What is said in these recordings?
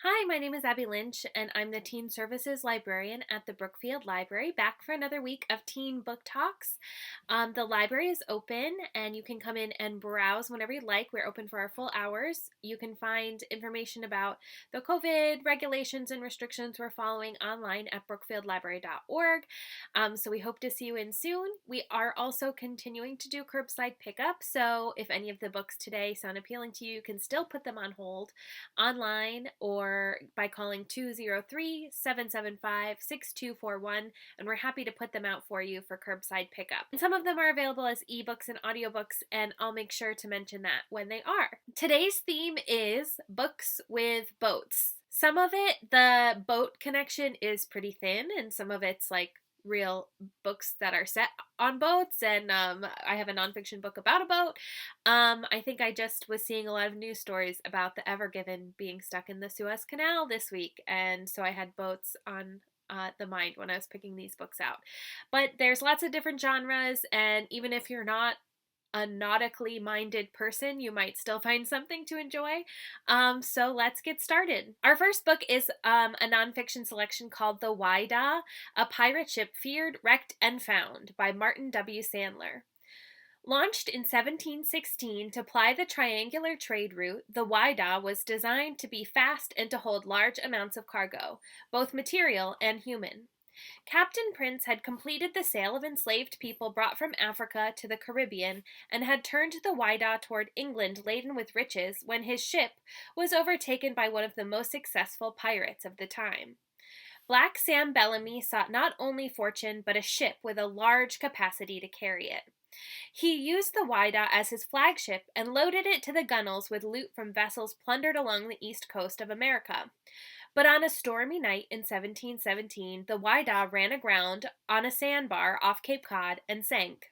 Hi, my name is Abby Lynch, and I'm the Teen Services Librarian at the Brookfield Library, back for another week of Teen Book Talks. The library is open, and you can come in and browse whenever you like. We're open for our full hours. You can find information about the COVID regulations and restrictions we're following online at brookfieldlibrary.org. So we hope to see you in soon. We are also continuing to do curbside pickup, so if any of the books today sound appealing to you, you can still put them on hold online or by calling 203-775-6241, and we're happy to put them out for you for curbside pickup. And some of them are available as ebooks and audiobooks, and I'll make sure to mention that when they are. Today's theme is books with boats. Some of it, the boat connection is pretty thin, and some of it's like real books that are set on boats, and I have a nonfiction book about a boat. I think I just was seeing a lot of news stories about the Ever Given being stuck in the Suez Canal this week, and so I had boats on the mind when I was picking these books out. But there's lots of different genres, and even if you're not a nautically minded person, you might still find something to enjoy. So let's get started. Our first book is a nonfiction selection called The Whydah, A Pirate Ship Feared, Wrecked, and Found by Martin W. Sandler. Launched in 1716 to ply the triangular trade route, the Whydah was designed to be fast and to hold large amounts of cargo, both material and human. Captain Prince had completed the sale of enslaved people brought from Africa to the Caribbean and had turned the Whydah toward England laden with riches when his ship was overtaken by one of the most successful pirates of the time. Black Sam Bellamy sought not only fortune but a ship with a large capacity to carry it. He used the Whydah as his flagship and loaded it to the gunwales with loot from vessels plundered along the east coast of America. But on a stormy night in 1717, the Whydah ran aground on a sandbar off Cape Cod and sank.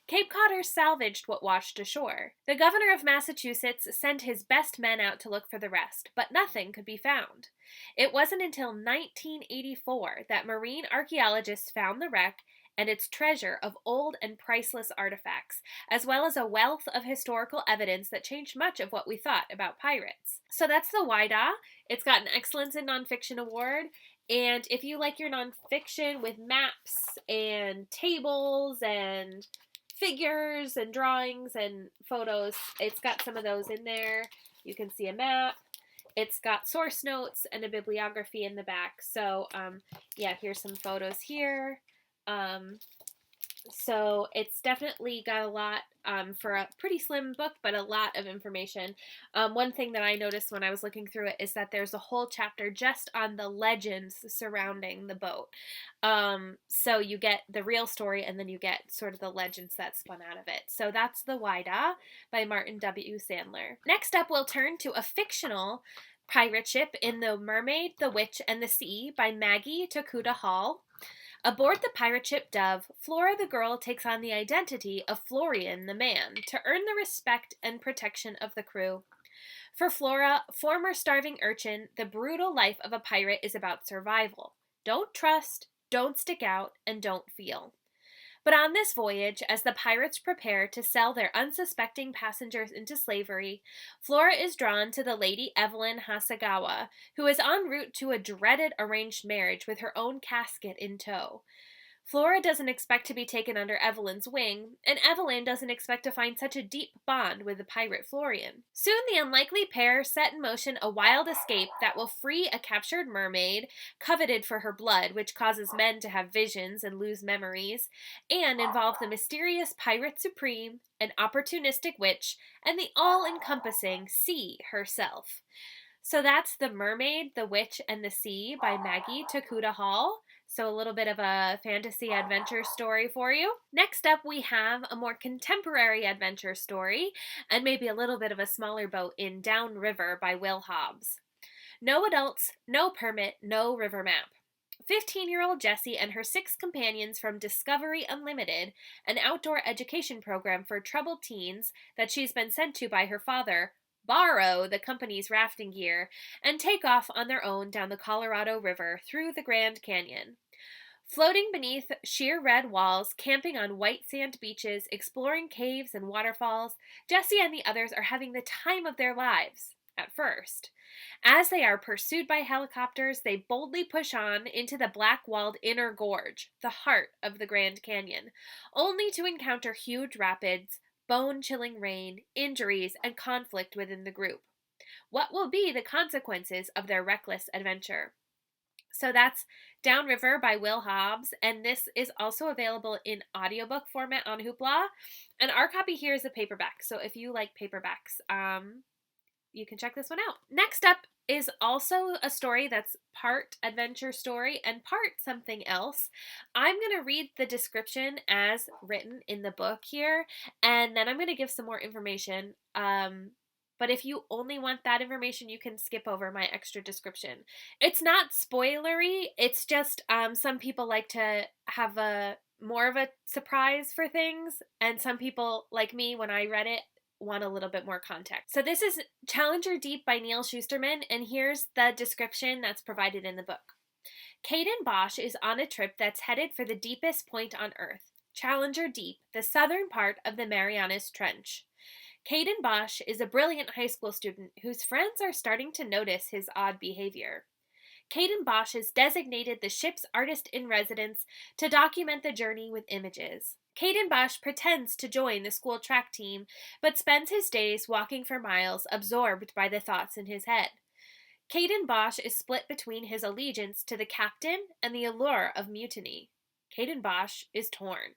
Cape Codders salvaged what washed ashore. The governor of Massachusetts sent his best men out to look for the rest, but nothing could be found. It wasn't until 1984 that marine archaeologists found the wreck and its treasure of old and priceless artifacts, as well as a wealth of historical evidence that changed much of what we thought about pirates. So that's the Whydah. It's got an Excellence in Nonfiction award, and if you like your nonfiction with maps and tables and figures and drawings and photos, it's got some of those in there. You can see a map. It's got source notes and a bibliography in the back. So, yeah, here's some photos here. So it's definitely got a lot for a pretty slim book, but a lot of information. One thing that I noticed when I was looking through it is that there's a whole chapter just on the legends surrounding the boat. So you get the real story, and then you get sort of the legends that spun out of it. So that's The Whydah by Martin W. Sandler. Next up, we'll turn to a fictional pirate ship in The Mermaid, the Witch, and the Sea by Maggie Tokuda-Hall. Aboard the pirate ship Dove, Flora the girl takes on the identity of Florian the man to earn the respect and protection of the crew. For Flora, former starving urchin, the brutal life of a pirate is about survival. Don't trust, don't stick out, and don't feel. But on this voyage, as the pirates prepare to sell their unsuspecting passengers into slavery, Flora is drawn to the Lady Evelyn Hasegawa, who is en route to a dreaded arranged marriage with her own casket in tow. Flora doesn't expect to be taken under Evelyn's wing, and Evelyn doesn't expect to find such a deep bond with the pirate Florian. Soon the unlikely pair set in motion a wild escape that will free a captured mermaid, coveted for her blood, which causes men to have visions and lose memories, and involve the mysterious pirate supreme, an opportunistic witch, and the all-encompassing sea herself. So that's The Mermaid, the Witch, and the Sea by Maggie Tokuda-Hall. So a little bit of a fantasy adventure story for you. Next up, we have a more contemporary adventure story, and maybe a little bit of a smaller boat in Downriver by Will Hobbs. No adults, no permit, no river map. 15-year-old Jessie and her 6 companions from Discovery Unlimited, an outdoor education program for troubled teens that she's been sent to by her father, borrow the company's rafting gear and take off on their own down the Colorado River through the Grand Canyon. Floating beneath sheer red walls, camping on white sand beaches, exploring caves and waterfalls, Jessie and the others are having the time of their lives. at first. As they are pursued by helicopters, they boldly push on into the black-walled inner gorge, the heart of the Grand Canyon, only to encounter huge rapids, bone-chilling rain, injuries, and conflict within the group. What will be the consequences of their reckless adventure? So that's Downriver by Will Hobbs, and this is also available in audiobook format on Hoopla. And our copy here is a paperback, so if you like paperbacks, you can check this one out. Next up is also a story that's part adventure story and part something else. I'm going to read the description as written in the book here, and then I'm going to give some more information. But if you only want that information, you can skip over my extra description. It's not spoilery. It's just some people like to have more of a surprise for things. And some people, like me, when I read it, want a little bit more context. So this is Challenger Deep by Neal Shusterman. And here's the description that's provided in the book. Caden Bosch is on a trip that's headed for the deepest point on Earth, Challenger Deep, the southern part of the Marianas Trench. Caden Bosch is a brilliant high school student whose friends are starting to notice his odd behavior. Caden Bosch is designated the ship's artist-in-residence to document the journey with images. Caden Bosch pretends to join the school track team, but spends his days walking for miles, absorbed by the thoughts in his head. Caden Bosch is split between his allegiance to the captain and the allure of mutiny. Caden Bosch is torn.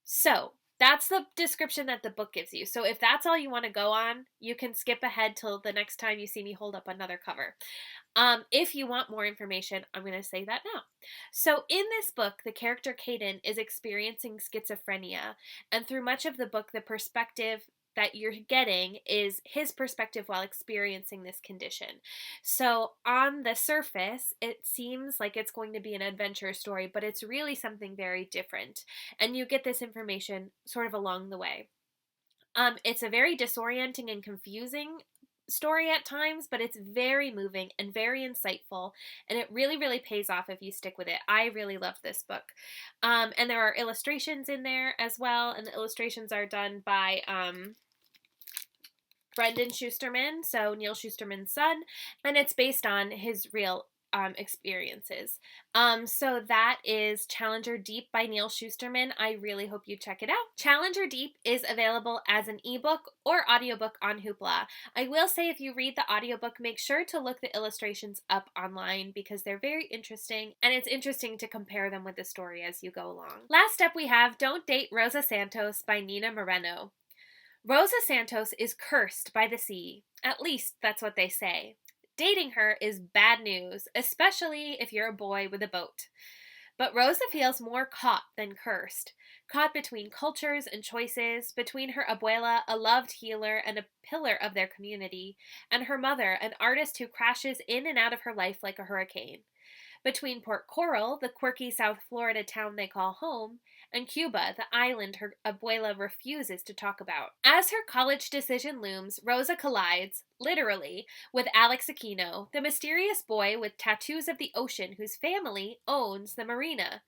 So, that's the description that the book gives you. So if that's all you want to go on, you can skip ahead till the next time you see me hold up another cover. If you want more information, I'm going to say that now. So in this book, the character Caden is experiencing schizophrenia, and through much of the book, the perspective that you're getting is his perspective while experiencing this condition. So on the surface, it seems like it's going to be an adventure story, but it's really something very different. And you get this information sort of along the way. It's a very disorienting and confusing story at times, but it's very moving and very insightful, and it really, really pays off if you stick with it. I really love this book. And there are illustrations in there as well, and the illustrations are done by Brendan Shusterman, so Neal Shusterman's son, and it's based on his real experiences. So that is Challenger Deep by Neal Shusterman. I really hope you check it out. Challenger Deep is available as an ebook or audiobook on Hoopla. I will say if you read the audiobook, make sure to look the illustrations up online because they're very interesting, and it's interesting to compare them with the story as you go along. Last up we have Don't Date Rosa Santos by Nina Moreno. Rosa Santos is cursed by the sea. At least that's what they say. Dating her is bad news, especially if you're a boy with a boat. But Rosa feels more caught than cursed. Caught between cultures and choices, between her abuela, a loved healer and a pillar of their community, and her mother, an artist who crashes in and out of her life like a hurricane. Between Port Coral, the quirky South Florida town they call home, and Cuba, the island her abuela refuses to talk about. As her college decision looms, Rosa collides, literally, with Alex Aquino, the mysterious boy with tattoos of the ocean whose family owns the marina.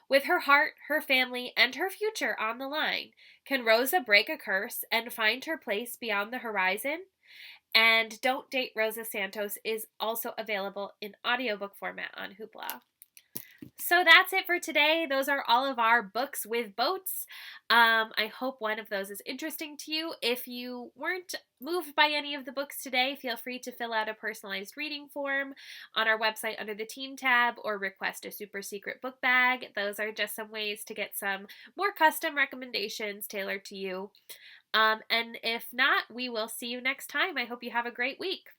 With her heart, her family, and her future on the line, can Rosa break a curse and find her place beyond the horizon? And Don't Date Rosa Santos is also available in audiobook format on Hoopla. So that's it for today. Those are all of our books with boats. I hope one of those is interesting to you. If you weren't moved by any of the books today, feel free to fill out a personalized reading form on our website under the Teen tab or request a super secret book bag. Those are just some ways to get some more custom recommendations tailored to you. And if not, we will see you next time. I hope you have a great week.